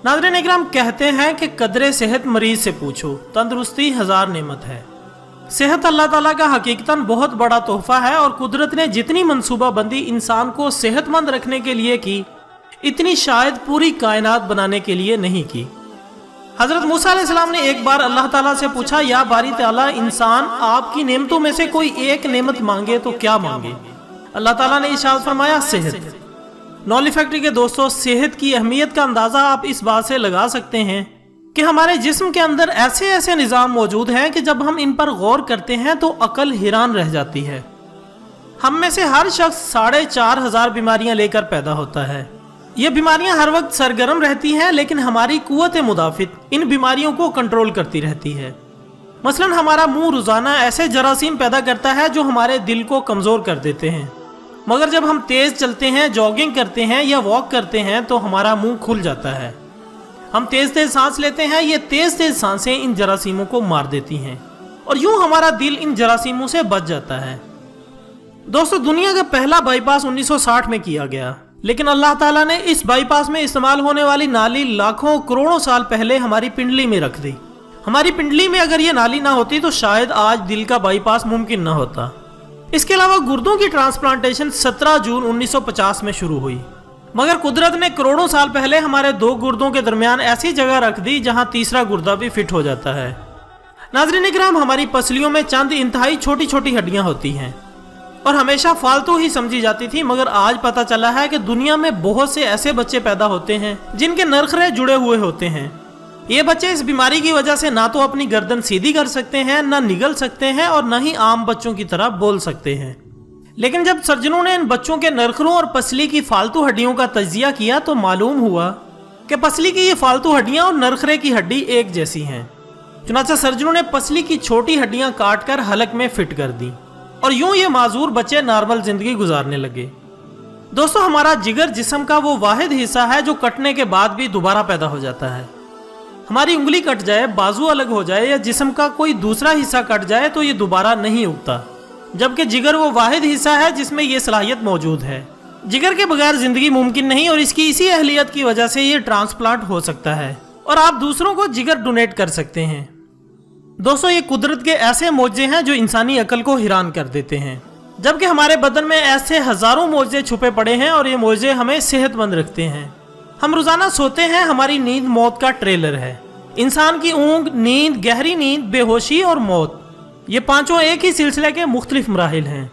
नाज़रीन इकराम, कहते हैं कि कदरे सेहत मरीज से पूछो, तंदुरुस्ती हजार नेमत है। सेहत अल्लाह ताला का हकीकतन बहुत बड़ा तोहफा है और कुदरत ने जितनी मंसूबाबंदी इंसान को सेहतमंद रखने के लिए की, इतनी शायद पूरी कायनात बनाने के लिए नहीं की। हजरत मूसा अलैहिस्सलाम ने एक बार अल्लाह ताला से पूछा, या बारी ताला, इंसान आपकी नेमतों में से कोई एक नेमत मांगे तो क्या मांगे? अल्लाह ताला ने इरशाद फरमाया, सेहत। नॉलेज फैक्ट्री के दोस्तों, सेहत की अहमियत का अंदाजा आप इस बात से लगा सकते हैं कि हमारे जिस्म के अंदर ऐसे ऐसे निज़ाम मौजूद हैं कि जब हम इन पर गौर करते हैं तो अकल हैरान रह जाती है। हम में से हर शख्स 4500 बीमारियां लेकर पैदा होता है। ये बीमारियां हर वक्त सरगर्म रहती हैं, लेकिन हमारी कुव्वत मुदाफित इन बीमारियों को कंट्रोल करती रहती है। मसलन हमारा मुंह रोजाना ऐसे जरासीम पैदा करता है जो हमारे दिल को कमजोर कर देते हैं, मगर जब हम तेज चलते हैं, जॉगिंग करते हैं या वॉक करते हैं तो हमारा मुंह खुल जाता है। हम तेज तेज सांस लेते हैं, ये तेज तेज सांसें इन जरासीमों को मार देती हैं और यूं हमारा दिल इन जरासीमों से बच जाता है। दोस्तों, दुनिया का पहला बाईपास 1960 में किया गया, लेकिन अल्लाह ताला ने इस बाईपास में इस्तेमाल होने वाली नाली लाखों करोड़ों साल पहले हमारी पिंडली में रख दी। हमारी पिंडली में अगर ये नाली ना होती तो शायद आज दिल का बाईपास मुमकिन ना होता। इसके अलावा गुर्दों की ट्रांसप्लांटेशन 17 जून 1950 में शुरू हुई, मगर कुदरत ने करोड़ों साल पहले हमारे दो गुर्दों के दरमियान ऐसी जगह रख दी जहां तीसरा गुर्दा भी फिट हो जाता है। नाज़रीन इकराम, हमारी पसलियों में चंद इंतहाई छोटी छोटी हड्डियां होती हैं और हमेशा फालतू ही समझी जाती थी, मगर आज पता चला है कि दुनिया में बहुत से ऐसे बच्चे पैदा होते हैं जिनके नरखरे जुड़े हुए होते हैं। ये बच्चे इस बीमारी की वजह से ना तो अपनी गर्दन सीधी कर सकते हैं, ना निगल सकते हैं और ना ही आम बच्चों की तरह बोल सकते हैं। लेकिन जब सर्जनों ने इन बच्चों के नरखरों और पसली की फालतू हड्डियों का तज्जिया किया तो मालूम हुआ कि पसली की ये फालतू हड्डियां और नरखरे की हड्डी एक जैसी हैं। चुनांचे सर्जनों ने पसली की छोटी हड्डियां काट कर हलक में फिट कर दी और यूं ये माजूर बच्चे नॉर्मल जिंदगी गुजारने लगे। दोस्तों, हमारा जिगर जिस्म का वो वाहिद हिस्सा है जो कटने के बाद भी दोबारा पैदा हो जाता है। हमारी उंगली कट जाए, बाजू अलग हो जाए या जिस्म का कोई दूसरा हिस्सा कट जाए तो ये दोबारा नहीं उगता, जबकि जिगर वो वाहिद हिस्सा है जिसमें ये सलाहियत मौजूद है। जिगर के बगैर जिंदगी मुमकिन नहीं और इसकी इसी अहलियत की वजह से ये ट्रांसप्लांट हो सकता है और आप दूसरों को जिगर डोनेट कर सकते हैं। दोस्तों, ये कुदरत के ऐसे मौजे हैं जो इंसानी अकल को हैरान कर देते हैं, जबकि हमारे बदन में ऐसे हजारों मौजे छुपे पड़े हैं और ये मौजे हमें सेहतमंद रखते हैं। हम रोजाना सोते हैं, हमारी नींद मौत का ट्रेलर है। इंसान की ऊँग, नींद, गहरी नींद, बेहोशी और मौत, ये पांचों एक ही सिलसिले के मुख्तलिफ मराहिल हैं।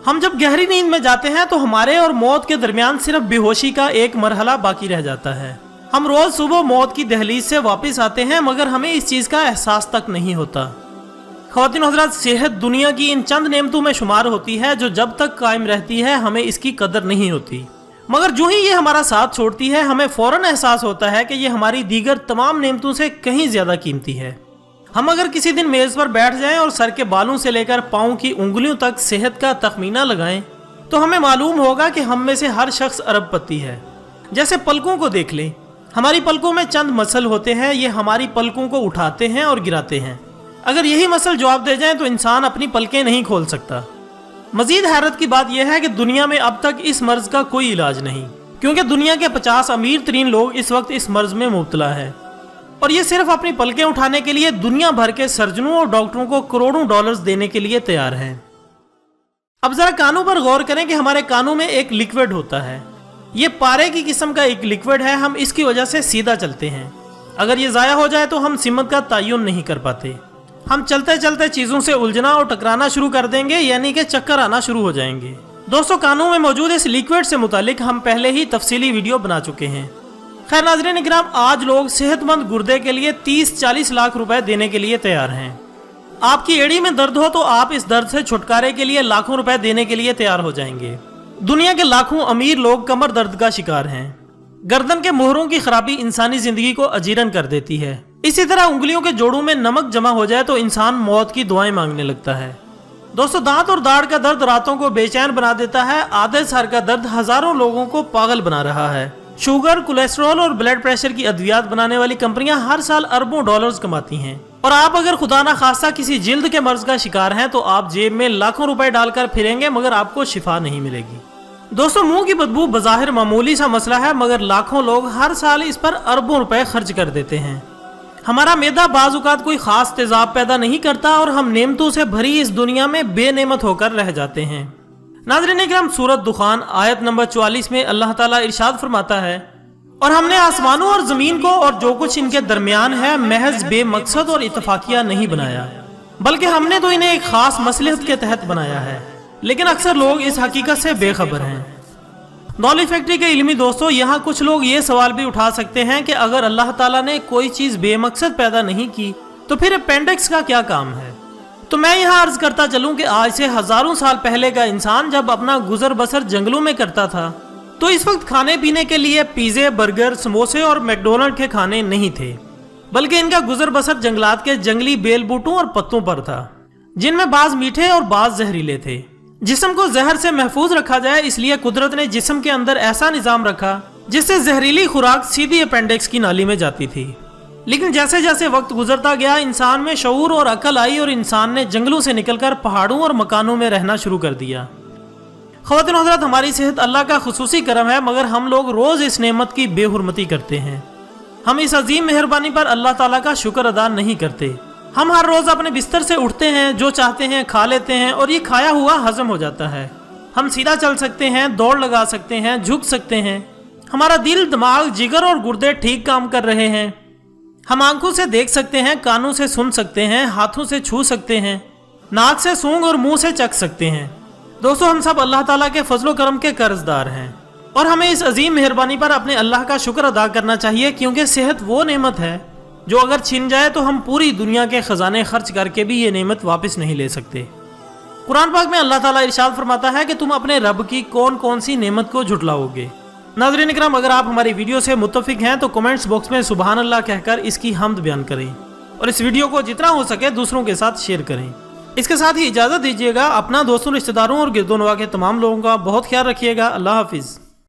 हम जब गहरी नींद में जाते हैं तो हमारे और मौत के दरमियान सिर्फ बेहोशी का एक मरहला बाकी रह जाता है। हम रोज सुबह मौत की दहलीज से वापस आते हैं, मगर हमें इस चीज का एहसास तक नहीं होता। ख्वातीन हज़रात, सेहत दुनिया की इन चंद नेमतों में शुमार होती है जो जब तक कायम रहती है हमें इसकी कदर नहीं होती, मगर जो ही ये हमारा साथ छोड़ती है हमें फौरन एहसास होता है कि ये हमारी दीगर तमाम नेमतों से कहीं ज्यादा कीमती है। हम अगर किसी दिन मेज पर बैठ जाएं और सर के बालों से लेकर पाँव की उंगलियों तक सेहत का तखमीना लगाएं तो हमें मालूम होगा कि हम में से हर शख्स अरबपति है। जैसे पलकों को देख लें, हमारी पलकों में चंद मसल होते हैं, ये हमारी पलकों को उठाते हैं और गिराते हैं। अगर यही मसल जवाब दे जाएं तो इंसान अपनी पलकें नहीं खोल सकता। मजीद हैरत की बात यह है कि दुनिया में अब तक इस मर्ज का कोई इलाज नहीं, क्योंकि दुनिया के 50 अमीर तरीन लोग इस वक्त इस मर्ज में मुब्तला है और ये सिर्फ अपनी पलकें उठाने के लिए दुनिया भर के सर्जनों और डॉक्टरों को करोड़ों डॉलर्स देने के लिए तैयार हैं। अब जरा कानों पर गौर करें कि हमारे कानों में एक लिक्विड होता है। ये पारे की किस्म का एक लिक्विड है, हम इसकी वजह से सीधा चलते हैं। अगर ये ज़ाया हो जाए तो हम सिमत का तयन नहीं कर पाते। हम चलते चलते चीज़ों से उलझना और टकराना शुरू कर देंगे, यानी कि चक्कर आना शुरू हो जाएंगे। दोस्तों, कानों में मौजूद इस लिक्विड से मुतालिक हम पहले ही तफसीली वीडियो बना चुके हैं। खैर नाज़रीन इकराम, आज लोग सेहतमंद गुर्दे के लिए 30-40 लाख रुपए देने के लिए तैयार हैं। आपकी एड़ी में दर्द हो तो आप इस दर्द से छुटकारे के लिए लाखों रुपए देने के लिए तैयार हो जाएंगे। दुनिया के लाखों अमीर लोग कमर दर्द का शिकार हैं। गर्दन के मोहरों की खराबी इंसानी जिंदगी को अजीरन कर देती है। इसी तरह उंगलियों के जोड़ों में नमक जमा हो जाए तो इंसान मौत की दुआएं मांगने लगता है। दोस्तों, दांत और दाढ़ का दर्द रातों को बेचैन बना देता है। आधे सर का दर्द हजारों लोगों को पागल बना रहा है। शुगर, कोलेस्ट्रॉल और ब्लड प्रेशर की अद्वियात बनाने वाली कंपनियां हर साल अरबों डॉलर्स कमाती हैं। और आप अगर खुदा ना खास्ता किसी जिल्द के मर्ज का शिकार हैं तो आप जेब में लाखों रुपए डालकर फिरेंगे, मगर आपको शिफा नहीं मिलेगी। दोस्तों मुंह की बदबू बज़ाहिर मामूली सा मसला है, मगर लाखों लोग हर साल इस पर अरबों रुपए खर्च कर देते हैं। हमारा मैदा बाज़ औक़ात कोई ख़ास तेज़ाब पैदा नहीं करता और हम नेमतों से भरी इस दुनिया में बेनेमत होकर रह जाते हैं। नाज़रीन इकराम, सूरत दुखान आयत नंबर 44 में अल्लाह ताला इरशाद फरमाता है, और हमने आसमानों और ज़मीन को और जो कुछ इनके दरमियान है महज बेमकसद और इत्तफाकिया नहीं बनाया, बल्कि हमने तो इन्हें एक ख़ास मसलहत के तहत बनाया है। लेकिन अक्सर लोग इस हकीकत से बेखबर हैं। नॉलेज फैक्ट्री के इल्मी दोस्तों, यहाँ कुछ लोग ये सवाल भी उठा सकते हैं कि अगर अल्लाह ताला ने कोई चीज़ बेमकसद पैदा नहीं की तो फिर अपेंडिक्स का क्या काम है। तो मैं यहाँ अर्ज करता चलूँ कि आज से हजारों साल पहले का इंसान जब अपना गुजर बसर जंगलों में करता था तो इस वक्त खाने पीने के लिए पिज़्ज़े, बर्गर, समोसे और मैकडोनल्ड के खाने नहीं थे, बल्कि इनका गुजर बसर जंगलात के जंगली बेल बूटों और पत्तों पर था, जिनमें बाज मीठे और बाज जहरीले थे। जिस्म को जहर से महफूज रखा जाए इसलिए कुदरत ने जिस्म के अंदर ऐसा निजाम रखा जिससे जहरीली खुराक सीधी अपेंडिक्स की नाली में जाती थी। लेकिन जैसे जैसे वक्त गुजरता गया इंसान में शऊर और अकल आई और इंसान ने जंगलों से निकलकर पहाड़ों और मकानों में रहना शुरू कर दिया। ख़वातीन हज़रात, हमारी सेहत अल्लाह का खुसूसी करम है, मगर हम लोग रोज़ इस नेमत की बेहुरमती करते हैं। हम इस अजीम मेहरबानी पर अल्लाह ताला का शुक्र अदा नहीं करते। हम हर रोज़ अपने बिस्तर से उठते हैं, जो चाहते हैं खा लेते हैं और ये खाया हुआ हजम हो जाता है। हम सीधा चल सकते हैं, दौड़ लगा सकते हैं, झुक सकते हैं। हमारा दिल, दिमाग, जिगर और गुर्दे ठीक काम कर रहे हैं। हम आंखों से देख सकते हैं, कानों से सुन सकते हैं, हाथों से छू सकते हैं, नाक से सूंघ और मुंह से चख सकते हैं। दोस्तों हम सब अल्लाह ताला के फजलो करम के कर्जदार हैं और हमें इस अजीम मेहरबानी पर अपने अल्लाह का शुक्र अदा करना चाहिए, क्योंकि सेहत वो नेमत है जो अगर छिन जाए तो हम पूरी दुनिया के खजाने खर्च करके भी ये नेमत वापस नहीं ले सकते। कुरान पाक में अल्लाह ताला इरशाद फरमाता है कि तुम अपने रब की कौन कौन सी नेमत को झुटलाओगे। नाज़रीन इकराम, अगर आप हमारी वीडियो से मुत्तफिक हैं तो कमेंट्स बॉक्स में सुबहान अल्लाह कहकर इसकी हम्द बयान करें और इस वीडियो को जितना हो सके दूसरों के साथ शेयर करें। इसके साथ ही इजाज़त दीजिएगा। अपना, दोस्तों, रिश्तेदारों और गिरदोनवा के तमाम लोगों का बहुत ख्याल रखिएगा। अल्लाह हाफिज़।